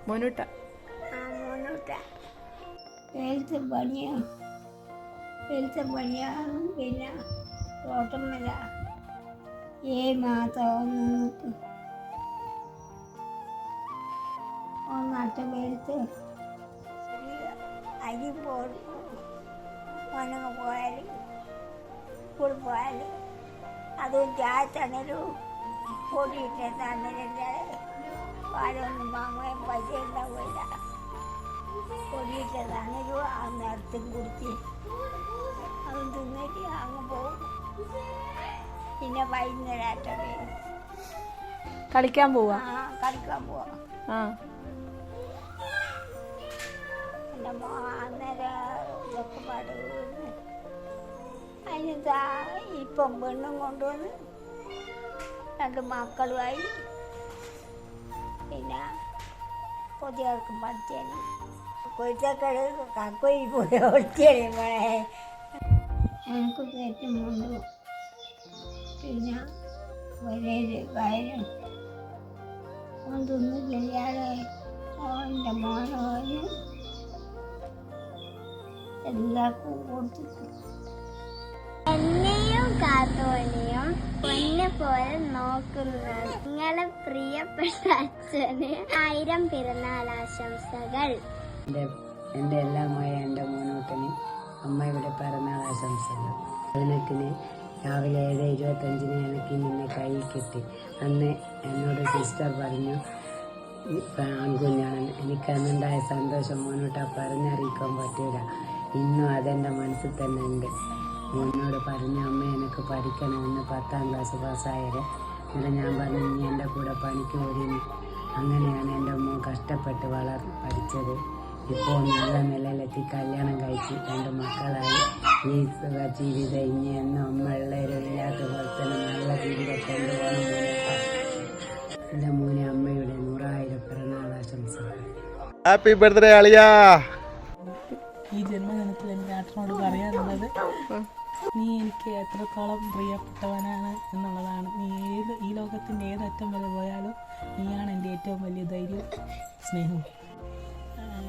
മോനൂട്ട വെളുത്ത പണിയാണ് പിന്നെ തോട്ടമല്ല മാസം നിങ്ങൾക്ക് നട്ട വെളുത്ത് അരി പോലും മണങ്ങ പോയാൽ സ്കൂളിൽ പോയാൽ അതും ചായത്തണലും പൊടിയിട്ട തണലിൻ്റെ പാലൊന്നും വാങ്ങാൻ പൈസ ഉണ്ടാവില്ല. പൊടിയിട്ട തണലും ആ നേരത്തും കുടിച്ച് അതും തിന്നിട്ട് അങ്ങ് പോകും. പിന്നെ വൈകുന്നേരമായിട്ടേ കളിക്കാൻ പോവാ. കളിക്കാൻ പോവാം. എൻ്റെ അന്നേരം ഇതൊക്കെ പാടുന്നു. അതിന് ഇപ്പം പെണ്ണും കൊണ്ടുവന്ന് 2 മക്കളുമായി. പിന്നെ പുതിയവർക്കും പഠിച്ചാലും കൊയ്ത്തക്കള് കക്കൊയി പോയി ഒളിച്ചാലും മോളെ എനിക്ക് കയറ്റുമുണ്ട്. പിന്നെ ഒരേ കാര്യം ഒന്നും ചെയ്യാതെ എൻ്റെ മോനും എല്ലാവർക്കും കൊടുത്തിട്ട് എന്നെയും കാത്തോനെയും പൊന്നെ പോലെ നോക്കുന്ന നിങ്ങളെ പ്രിയപ്പെട്ട അച്ഛന് 1000 പിറന്നാൾ ആശംസകൾ. എൻ്റെ എല്ലാമായ എൻ്റെ മോനൂട്ടന് അമ്മയുടെ പിറന്നാൾ ആശംസകൾ. അതിനത്തിന് രാവിലെ 7:25 എനിക്ക് നിന്നെ കയ്യിൽ കിട്ടി. അന്ന് എന്നോട് സിസ്റ്റർ പറഞ്ഞു ആൺകുഞ്ഞാണ്. എനിക്ക് അന്നുണ്ടായ സന്തോഷം മോനൂട്ട പറഞ്ഞറിയിക്കാൻ പറ്റൂല. ഇന്നും അതെൻ്റെ മനസ്സിൽ തന്നെ ഉണ്ട്. മോനോട് പറഞ്ഞു അമ്മ എനിക്ക് പഠിക്കണമെന്ന് 10ാം ക്ലാസ് പാസ്സായത്. എന്നിട്ട് ഞാൻ പറഞ്ഞു നീ എൻ്റെ കൂടെ പണിക്ക് പോരുന്നു. അങ്ങനെയാണ് എൻ്റെ അമ്മ കഷ്ടപ്പെട്ട് പഠിച്ചത്. ഇപ്പോൾ നല്ല നിലയിലെത്തി കല്യാണം കഴിച്ച് 2 മക്കളായി. ഈ ജീവിതം ഇനി എന്നും അമ്മ ഉള്ളവരും ഇല്ലാത്ത പോലെ തന്നെ നല്ല ജീവിതം കൊണ്ടുപോകണം. എൻ്റെ മോനെ അമ്മയുടെ 100,000 പിറന്നാൾ ആശംസകൾ. ഹാപ്പി ബർത്ത്ഡേ അളിയാ. ഈ ജന്മദിനത്തിൽ എൻ്റെ ഏട്ടനോട് പറയാനുള്ളത് നീ എനിക്ക് എത്രത്തോളം പ്രിയപ്പെട്ടവനാണ് എന്നുള്ളതാണ്. നീ ഈ ലോകത്തിൻ്റെ ഏതറ്റം വരെ പോയാലും നീയാണ് എൻ്റെ ഏറ്റവും വലിയ ധൈര്യവും സ്നേഹവും.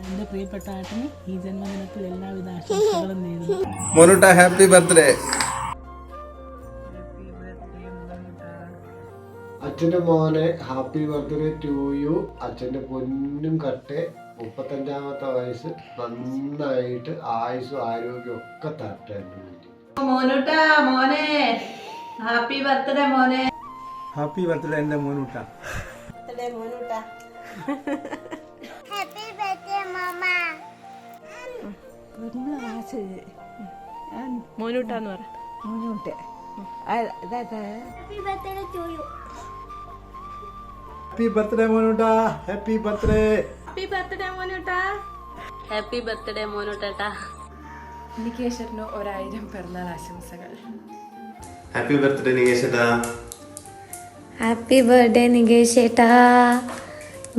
എൻ്റെ പ്രിയപ്പെട്ട ഏട്ടന് ഈ ജന്മദിനത്തിൽ എല്ലാവിധ ആശംസകളും നേരുന്നു. മോനൂട്ട ഹാപ്പി ബർത്ത്ഡേ. അച്ഛൻ്റെ മോനെ ഹാപ്പി ബർത്ത്ഡേ ടു യു. അച്ഛൻ്റെ പൊന്നും കട്ടെ 35ാമത്തെ വയസ്സ് നന്നായിട്ട് ആയുസ്സും ആരോഗ്യം ഒക്കെ തരട്ടെ. മോനൂട്ട മോനെ ഹാപ്പി ബർത്ത്ഡേ മോനെ. ഹാപ്പി ബർത്ത്ഡേ എൻ്റെ മോനൂട്ട. ഹാപ്പി ബർത്ത്ഡേ മാമ. മോനൂട്ടാന്ന് പറ. മുന്നോട്ട് happy birthday to you. Happy birthday മോനൂട്ട. Happy birthday. ഹാപ്പി ബർത്ത്ഡേ മോനൂട്ടാ. ഹാപ്പി ബർത്ത്ഡേ മോനൂട്ടേട്ടാ. നികേശ്വരന് 1000 പിറന്നാൾ ആശംസകൾ. ഹാപ്പി ബർത്ത്ഡേ നികേഷേട്ടാ. ഹാപ്പി ബർത്ത്ഡേ നികേഷേട്ടാ.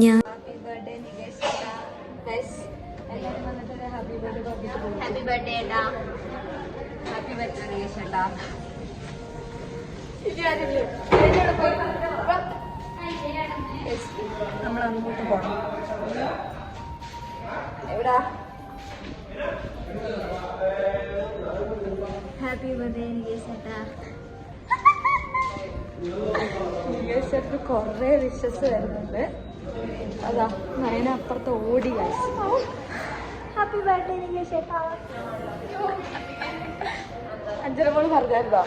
ഞാൻ ഹാപ്പി ബർത്ത്ഡേ നികേഷേട്ടാ. ഹാപ്പി ബർത്ത്ഡേ ഏട്ടാ. ഹാപ്പി ബർത്ത്ഡേ നികേഷേട്ടാ. നമ്മളങ്ങോട്ട് പോകണം. എവിടാ? Happy birthday നികേഷേട്ടാ. നികേശ്വരന് കുറേ വിഷസ് വരുന്നുണ്ട്. അതാ നയന അപ്പുറത്ത് ഓടി. ഹാപ്പി ബർത്ത്ഡേ നികേഷേട്ടാ. അഞ്ചരമോള് പറഞ്ഞായിരുന്നോ?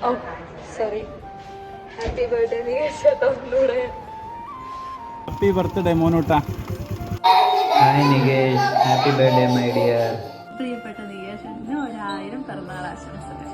Oh sorry. Happy birthday Nikeshwaran ഒന്നുകൂടെ. ഹാപ്പി ബർത്ത്ഡേ മോനൂട്ട. Hi Nikesh. Happy birthday my dear. പ്രിയപ്പെട്ട നികേശ്വരന് 1000 പിറന്നാൾ ആശംസകൾ.